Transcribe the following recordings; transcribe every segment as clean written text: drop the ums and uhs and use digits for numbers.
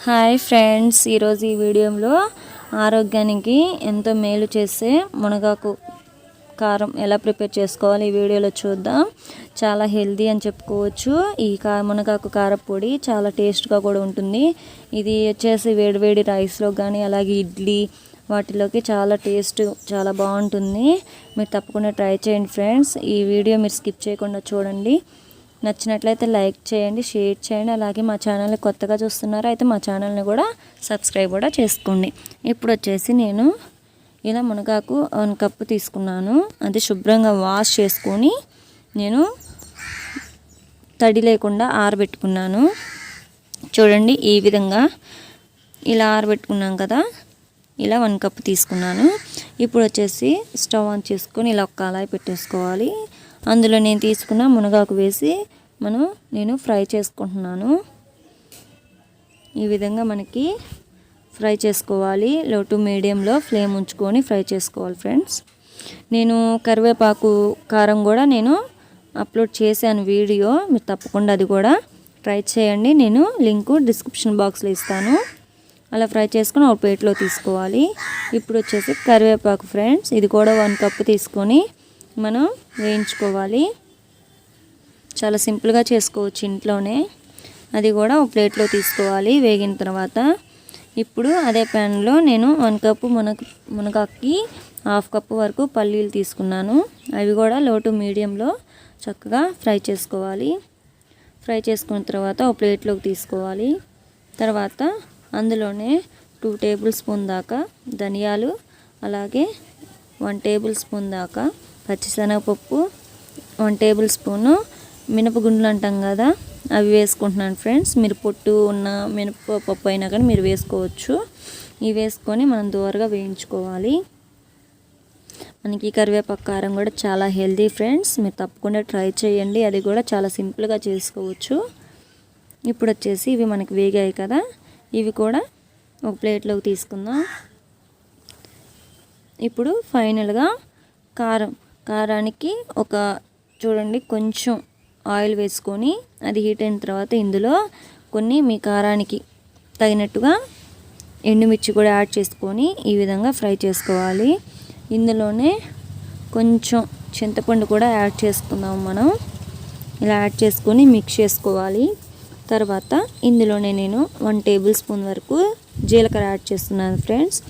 Hi friends, ఈరోజు ఈ వీడియోలో ఆరోగ్యానికి ఎంతో మేలు చేసే మునగాకు కారం ఎలా ప్రిపేర్ చేసుకోవాలి ఈ వీడియోలో చూద్దాం. చాలా హెల్దీ అని చెప్పుకోవచ్చు. ఈ మునగాకు కారం పొడి చాలా టేస్ట్గా కూడా ఉంటుంది. ఇది వచ్చేసి వేడివేడి రైస్లో కానీ అలాగే ఇడ్లీ వాటిలోకి చాలా బాగుంటుంది. మీరు తప్పకుండా ట్రై చేయండి ఫ్రెండ్స్. ఈ వీడియో మీరు స్కిప్ చేయకుండా చూడండి. నచ్చినట్లయితే లైక్ చేయండి, షేర్ చేయండి. అలాగే మా ఛానల్ని కొత్తగా చూస్తున్నారు అయితే మా ఛానల్ని కూడా సబ్స్క్రైబ్ కూడా చేసుకోండి. ఇప్పుడు వచ్చేసి నేను ఇలా మునగాకు 1 కప్పు తీసుకున్నాను. అది శుభ్రంగా వాష్ చేసుకొని నేను తడి లేకుండా ఆరబెట్టుకున్నాను. చూడండి, ఈ విధంగా ఇలా ఆరబెట్టుకున్నాం కదా, ఇలా 1 కప్పు తీసుకున్నాను. ఇప్పుడు వచ్చేసి స్టవ్ ఆన్ చేసుకొని ఇలా ఒక కళాయి పెట్టేసుకోవాలి. అందులో నేను తీసుకున్న మునగాకు వేసి నేను ఫ్రై చేసుకుంటున్నాను. ఈ విధంగా మనకి ఫ్రై చేసుకోవాలి. లో టు మీడియంలో ఫ్లేమ్ ఉంచుకొని ఫ్రై చేసుకోవాలి ఫ్రెండ్స్. నేను కరివేపాకు కారం కూడా నేను అప్లోడ్ చేశాను వీడియో, మీరు తప్పకుండా అది కూడా ట్రై చేయండి. నేను లింకు డిస్క్రిప్షన్ బాక్స్లో ఇస్తాను. అలా ఫ్రై చేసుకొని ఒక ప్లేట్లో తీసుకోవాలి. ఇప్పుడు వచ్చేసి కరివేపాకు ఫ్రెండ్స్, ఇది కూడా 1 కప్పు తీసుకొని మనం వేయించుకోవాలి. చాలా సింపుల్గా చేసుకోవచ్చు ఇంట్లోనే. అది కూడా ఒక ప్లేట్లో తీసుకోవాలి వేగిన తర్వాత. ఇప్పుడు అదే ప్యాన్లో నేను 1 కప్పు మునగాకి 1/2 కప్పు వరకు పల్లీలు తీసుకున్నాను. అవి కూడా లో టు మీడియంలో చక్కగా ఫ్రై చేసుకోవాలి. ఫ్రై చేసుకున్న తర్వాత ఒక ప్లేట్లోకి తీసుకోవాలి. తర్వాత అందులోనే 2 టేబుల్ స్పూన్ దాకా ధనియాలు, అలాగే 1 టేబుల్ స్పూన్ దాకా పచ్చిశనగపప్పు, 1 టేబుల్ స్పూను మినపగుండ్లు అంటాం కదా, అవి వేసుకుంటున్నాను ఫ్రెండ్స్. మీరు పొట్టు ఉన్న మినపప్పు అయినా కానీ మీరు వేసుకోవచ్చు. ఇవి వేసుకొని మనం దూరగా వేయించుకోవాలి. మనకి కరివేపాకు కారం కూడా చాలా హెల్దీ ఫ్రెండ్స్, మీరు తప్పకుండా ట్రై చేయండి. అది కూడా చాలా సింపుల్గా చేసుకోవచ్చు. ఇప్పుడు వచ్చేసి ఇవి మనకి వేగాయి కదా, ఇవి కూడా ఒక ప్లేట్లోకి తీసుకుందాం. ఇప్పుడు ఫైనల్గా కారానికి చూడండి కొంచెం ఆయిల్ వేసుకొని అది హీట్ అయిన తర్వాత ఇందులో కొన్ని మీ కారానికి తగినట్టుగా ఎండుమిర్చి కూడా యాడ్ చేసుకొని ఈ విధంగా ఫ్రై చేసుకోవాలి. ఇందులోనే కొంచెం చింతపండు కూడా యాడ్ చేసుకుందాం. మనం ఇలా యాడ్ చేసుకొని మిక్స్ చేసుకోవాలి. తర్వాత ఇందులోనే నేను 1 టేబుల్ స్పూన్ వరకు జీలకర్ర యాడ్ చేస్తున్నాను ఫ్రెండ్స్.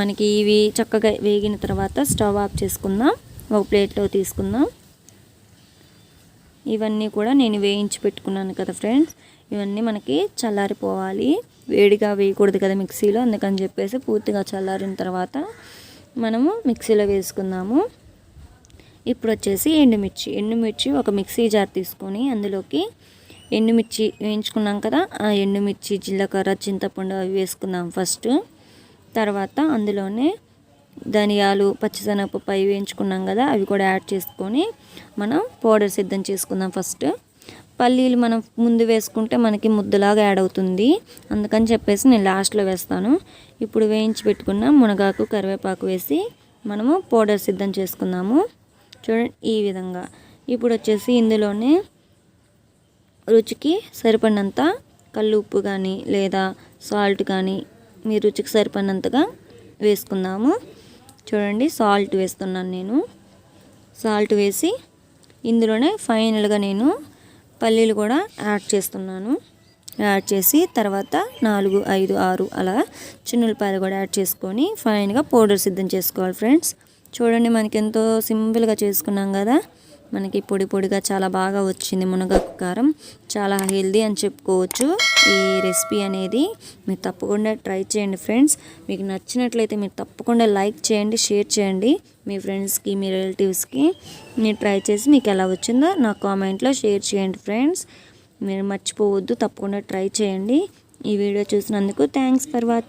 మనకి ఇవి చక్కగా వేగిన తర్వాత స్టవ్ ఆఫ్ చేసుకుందాం, ఒక ప్లేట్లో తీసుకుందాం. ఇవన్నీ కూడా నేను వేయించి పెట్టుకున్నాను కదా ఫ్రెండ్స్, ఇవన్నీ మనకి చల్లారిపోవాలి. వేడిగా వేయకూడదు కదా మిక్సీలో, అందుకని చెప్పేసి పూర్తిగా చల్లారిన తర్వాత మనము మిక్సీలో వేసుకుందాము. ఇప్పుడు వచ్చేసి ఎండుమిర్చి ఒక మిక్సీ జార్ తీసుకొని అందులోకి ఎండుమిర్చి వేయించుకున్నాం కదా, ఆ ఎండుమిర్చి, జీలకర్ర, చింతపండు అవి వేసుకుందాం ఫస్ట్. తర్వాత అందులోనే ధనియాలు, పచ్చిశనగపప్పు అవి వేయించుకున్నాం కదా, అవి కూడా యాడ్ చేసుకొని మనం పౌడర్ సిద్ధం చేసుకుందాం. ఫస్ట్ పల్లీలు మనం ముందు వేసుకుంటే మనకి ముద్దలాగా యాడ్ అవుతుంది, అందుకని చెప్పేసి నేను లాస్ట్లో వేస్తాను. ఇప్పుడు వేయించి పెట్టుకున్న మునగాకు, కరివేపాకు వేసి మనము పౌడర్ సిద్ధం చేసుకుందాము. చూడండి ఈ విధంగా. ఇప్పుడు వచ్చేసి ఇందులోనే రుచికి సరిపడినంత కల్లు ఉప్పు కానీ లేదా సాల్ట్ కానీ మీ రుచికి సరిపడినంతగా వేసుకుందాము. చూడండి, సాల్ట్ వేస్తున్నాను నేను. సాల్ట్ వేసి ఇందులోనే ఫైనల్గా నేను పల్లీలు కూడా యాడ్ చేస్తున్నాను. యాడ్ చేసి తర్వాత 4, 5, 6 అలా చిన్నులపాయలు కూడా యాడ్ చేసుకొని ఫైన్గా పౌడర్ సిద్ధం చేసుకోవాలి ఫ్రెండ్స్. చూడండి, మనకి ఎంతో సింపుల్గా చేసుకున్నాం కదా, మనకి పొడి పొడిగా చాలా బాగా వచ్చింది. మునగాకు కారం చాలా హెల్దీ అని చెప్పుకోవచ్చు. ఈ రెసిపీ అనేది మీరు తప్పకుండా ట్రై చేయండి ఫ్రెండ్స్. మీకు నచ్చినట్లయితే మీరు తప్పకుండా లైక్ చేయండి, షేర్ చేయండి మీ ఫ్రెండ్స్కి, మీ రిలేటివ్స్కి. మీరు ట్రై చేసి మీకు ఎలా వచ్చిందో నా కామెంట్లో షేర్ చేయండి ఫ్రెండ్స్. మీరు మర్చిపోవద్దు, తప్పకుండా ట్రై చేయండి. ఈ వీడియో చూసినందుకు థ్యాంక్స్ ఫర్ వాచింగ్.